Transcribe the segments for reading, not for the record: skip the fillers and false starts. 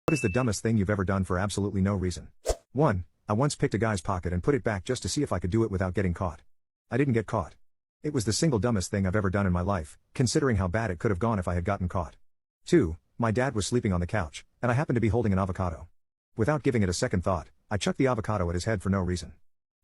What is the dumbest thing you've ever done for absolutely no reason? 1. I once picked a guy's pocket and put it back just to see if I could do it without getting caught. I didn't get caught. It was the single dumbest thing I've ever done in my life, considering how bad it could have gone if I had gotten caught. 2. My dad was sleeping on the couch, and I happened to be holding an avocado. Without giving it a second thought, I chucked the avocado at his head for no reason.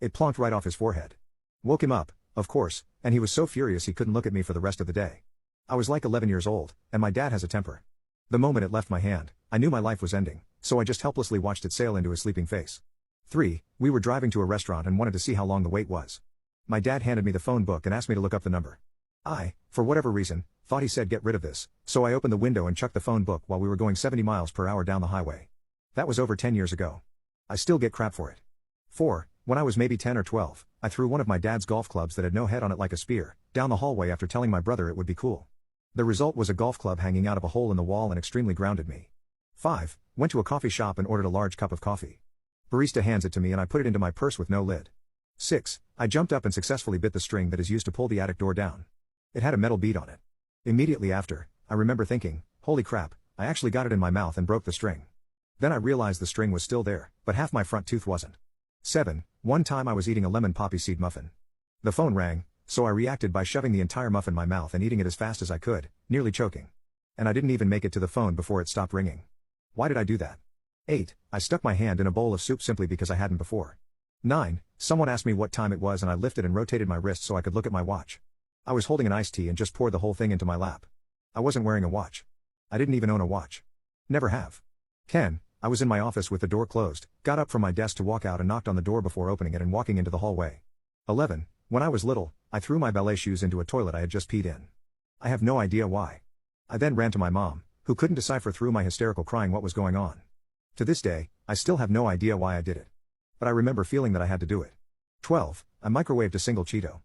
It plonked right off his forehead. Woke him up, of course, and he was so furious he couldn't look at me for the rest of the day. I was like 11 years old, and my dad has a temper. The moment it left my hand, I knew my life was ending, so I just helplessly watched it sail into his sleeping face. 3. We were driving to a restaurant and wanted to see how long the wait was. My dad handed me the phone book and asked me to look up the number. I, for whatever reason, thought he said get rid of this, so I opened the window and chucked the phone book while we were going 70 miles per hour down the highway. That was over 10 years ago. I still get crap for it. 4. When I was maybe 10 or 12, I threw one of my dad's golf clubs that had no head on it like a spear, down the hallway after telling my brother it would be cool. The result was a golf club hanging out of a hole in the wall and extremely grounded me. 5. Went to a coffee shop and ordered a large cup of coffee. Barista hands it to me and I put it into my purse with no lid. 6. I jumped up and successfully bit the string that is used to pull the attic door down. It had a metal bead on it. Immediately after, I remember thinking, holy crap, I actually got it in my mouth and broke the string. Then I realized the string was still there, but half my front tooth wasn't. 7. One time I was eating a lemon poppy seed muffin. The phone rang, so I reacted by shoving the entire muffin in my mouth and eating it as fast as I could, nearly choking. And I didn't even make it to the phone before it stopped ringing. Why did I do that? 8. I stuck my hand in a bowl of soup simply because I hadn't before. 9. Someone asked me what time it was and I lifted and rotated my wrist so I could look at my watch. I was holding an iced tea and just poured the whole thing into my lap. I wasn't wearing a watch. I didn't even own a watch. Never have. 10. I was in my office with the door closed, got up from my desk to walk out and knocked on the door before opening it and walking into the hallway. 11. When I was little, I threw my ballet shoes into a toilet I had just peed in. I have no idea why. I then ran to my mom, who couldn't decipher through my hysterical crying what was going on. To this day, I still have no idea why I did it. But I remember feeling that I had to do it. 12. I microwaved a single Cheeto.